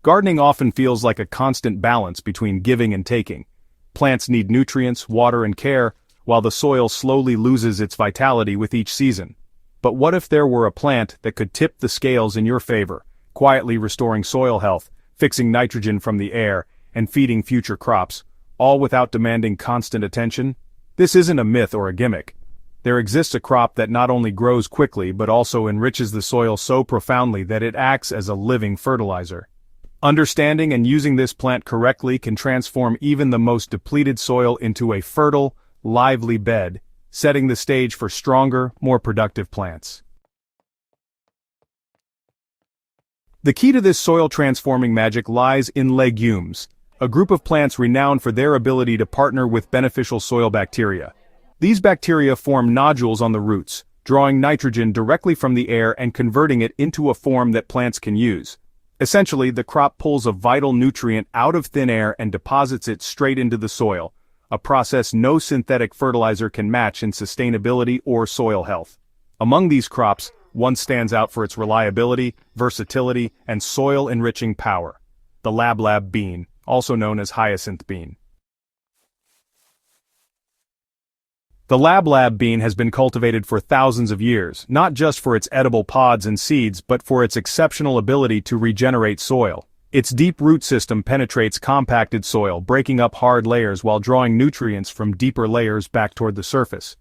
Gardening often feels like a constant balance between giving and taking. Plants need nutrients, water, and care, while the soil slowly loses its vitality with each season. But what if there were a plant that could tip the scales in your favor, quietly restoring soil health, fixing nitrogen from the air, and feeding future crops, all without demanding constant attention? This isn't a myth or a gimmick. There exists a crop that not only grows quickly but also enriches the soil so profoundly that it acts as a living fertilizer. Understanding and using this plant correctly can transform even the most depleted soil into a fertile, lively bed, setting the stage for stronger, more productive plants. The key to this soil-transforming magic lies in legumes, a group of plants renowned for their ability to partner with beneficial soil bacteria. These bacteria form nodules on the roots, drawing nitrogen directly from the air and converting it into a form that plants can use. Essentially, the crop pulls a vital nutrient out of thin air and deposits it straight into the soil, a process no synthetic fertilizer can match in sustainability or soil health. Among these crops, one stands out for its reliability, versatility, and soil-enriching power: the lablab bean, also known as hyacinth bean. The lablab bean has been cultivated for thousands of years, not just for its edible pods and seeds but for its exceptional ability to regenerate soil. Its deep root system penetrates compacted soil, breaking up hard layers while drawing nutrients from deeper layers back toward the surface.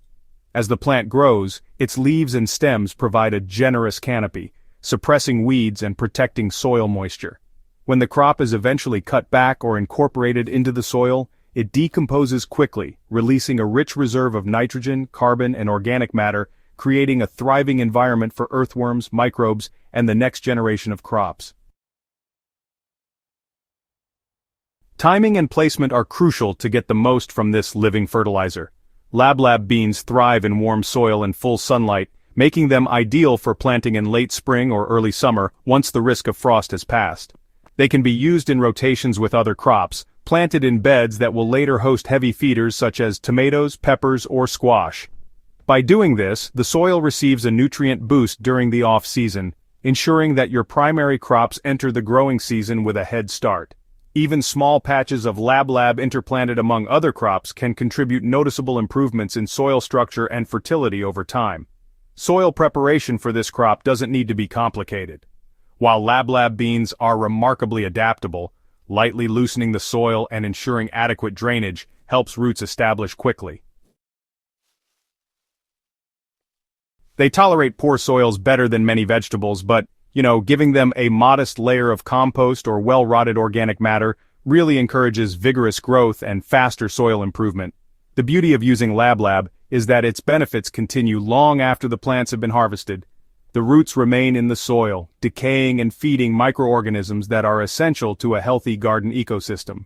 As the plant grows, its leaves and stems provide a generous canopy, suppressing weeds and protecting soil moisture. When the crop is eventually cut back or incorporated into the soil, it decomposes quickly, releasing a rich reserve of nitrogen, carbon, and organic matter, creating a thriving environment for earthworms, microbes, and the next generation of crops. Timing and placement are crucial to get the most from this living fertilizer. Lablab beans thrive in warm soil and full sunlight, making them ideal for planting in late spring or early summer once the risk of frost has passed. They can be used in rotations with other crops, planted in beds that will later host heavy feeders such as tomatoes, peppers, or squash. By doing this, the soil receives a nutrient boost during the off-season, ensuring that your primary crops enter the growing season with a head start. Even small patches of lablab interplanted among other crops can contribute noticeable improvements in soil structure and fertility over time. Soil preparation for this crop doesn't need to be complicated. While lablab beans are remarkably adaptable, lightly loosening the soil and ensuring adequate drainage helps roots establish quickly. They tolerate poor soils better than many vegetables, but, giving them a modest layer of compost or well-rotted organic matter really encourages vigorous growth and faster soil improvement. The beauty of using lablab is that its benefits continue long after the plants have been harvested. The roots remain in the soil, decaying and feeding microorganisms that are essential to a healthy garden ecosystem.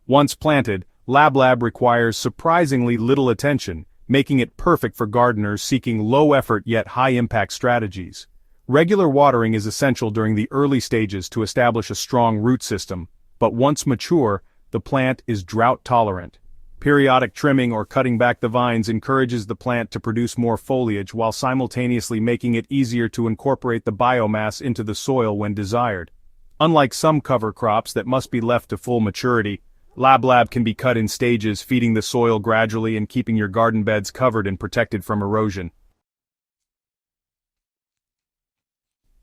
Once planted, lablab requires surprisingly little attention, making it perfect for gardeners seeking low-effort yet high-impact strategies. Regular watering is essential during the early stages to establish a strong root system, but once mature, the plant is drought-tolerant. Periodic trimming or cutting back the vines encourages the plant to produce more foliage while simultaneously making it easier to incorporate the biomass into the soil when desired. Unlike some cover crops that must be left to full maturity, lablab can be cut in stages, feeding the soil gradually and keeping your garden beds covered and protected from erosion.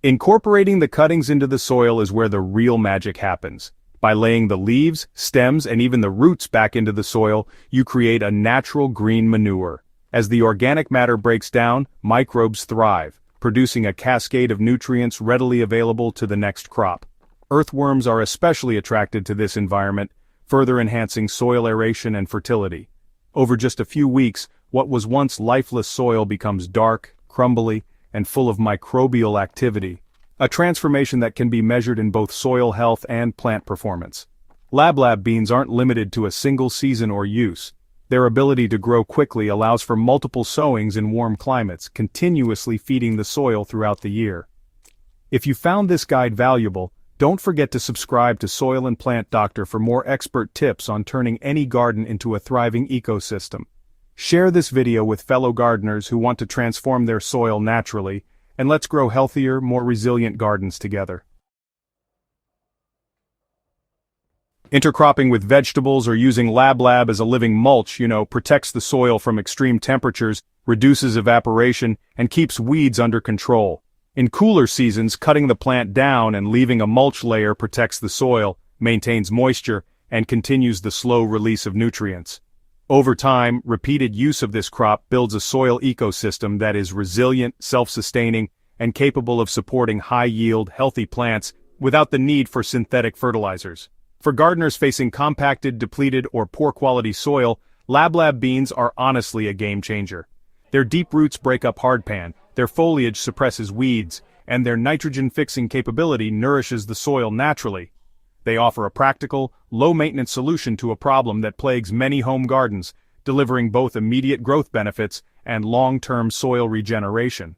Incorporating the cuttings into the soil is where the real magic happens. By laying the leaves, stems, and even the roots back into the soil, you create a natural green manure. As the organic matter breaks down, microbes thrive, producing a cascade of nutrients readily available to the next crop. Earthworms are especially attracted to this environment, further enhancing soil aeration and fertility. Over just a few weeks, what was once lifeless soil becomes dark, crumbly, and full of microbial activity. A transformation that can be measured in both soil health and plant performance. Lablab beans aren't limited to a single season or use. Their ability to grow quickly allows for multiple sowings in warm climates, continuously feeding the soil throughout the year. If you found this guide valuable, don't forget to subscribe to Soil and Plant Doctor for more expert tips on turning any garden into a thriving ecosystem. Share this video with fellow gardeners who want to transform their soil naturally, and let's grow healthier, more resilient gardens together. Intercropping with vegetables or using lab as a living mulch, protects the soil from extreme temperatures, reduces evaporation, and keeps weeds under control. In cooler seasons, cutting the plant down and leaving a mulch layer protects the soil, maintains moisture, and continues the slow release of nutrients. Over time, repeated use of this crop builds a soil ecosystem that is resilient, self-sustaining, and capable of supporting high-yield, healthy plants without the need for synthetic fertilizers. For gardeners facing compacted, depleted, or poor-quality soil, lab beans are honestly a game-changer. Their deep roots break up hardpan, their foliage suppresses weeds, and their nitrogen-fixing capability nourishes the soil naturally. They offer a practical, low-maintenance solution to a problem that plagues many home gardens, delivering both immediate growth benefits and long-term soil regeneration.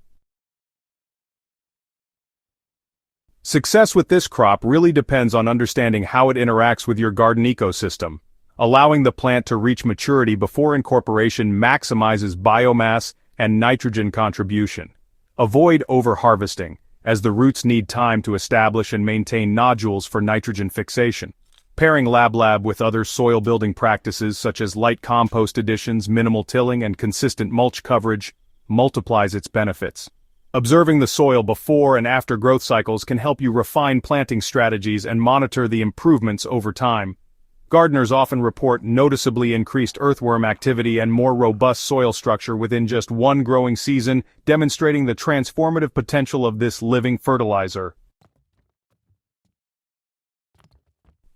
Success with this crop really depends on understanding how it interacts with your garden ecosystem. Allowing the plant to reach maturity before incorporation maximizes biomass and nitrogen contribution. Avoid over-harvesting, as the roots need time to establish and maintain nodules for nitrogen fixation. Pairing lab with other soil-building practices such as light compost additions, minimal tilling, and consistent mulch coverage multiplies its benefits. Observing the soil before and after growth cycles can help you refine planting strategies and monitor the improvements over time. Gardeners often report noticeably increased earthworm activity and more robust soil structure within just one growing season, demonstrating the transformative potential of this living fertilizer.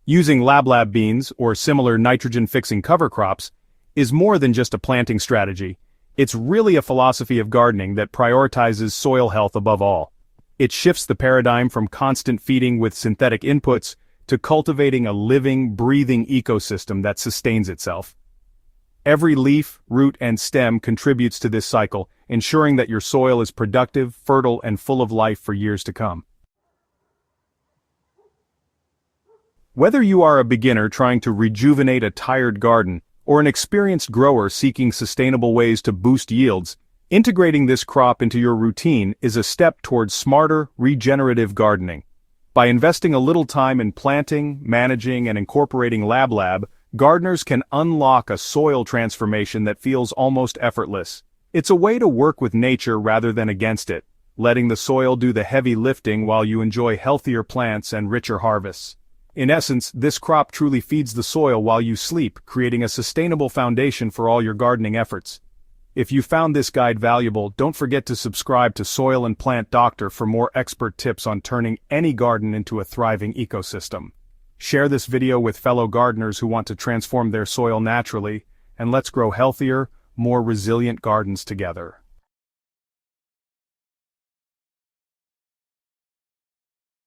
Using lab beans, or similar nitrogen-fixing cover crops, is more than just a planting strategy. It's really a philosophy of gardening that prioritizes soil health above all. It shifts the paradigm from constant feeding with synthetic inputs to cultivating a living, breathing ecosystem that sustains itself. Every leaf, root, and stem contributes to this cycle, ensuring that your soil is productive, fertile, and full of life for years to come. Whether you are a beginner trying to rejuvenate a tired garden, or an experienced grower seeking sustainable ways to boost yields, integrating this crop into your routine is a step towards smarter, regenerative gardening. By investing a little time in planting, managing, and incorporating lab, gardeners can unlock a soil transformation that feels almost effortless. It's a way to work with nature rather than against it, letting the soil do the heavy lifting while you enjoy healthier plants and richer harvests. In essence, this crop truly feeds the soil while you sleep, creating a sustainable foundation for all your gardening efforts. If you found this guide valuable, don't forget to subscribe to Soil and Plant Doctor for more expert tips on turning any garden into a thriving ecosystem. Share this video with fellow gardeners who want to transform their soil naturally, and let's grow healthier, more resilient gardens together.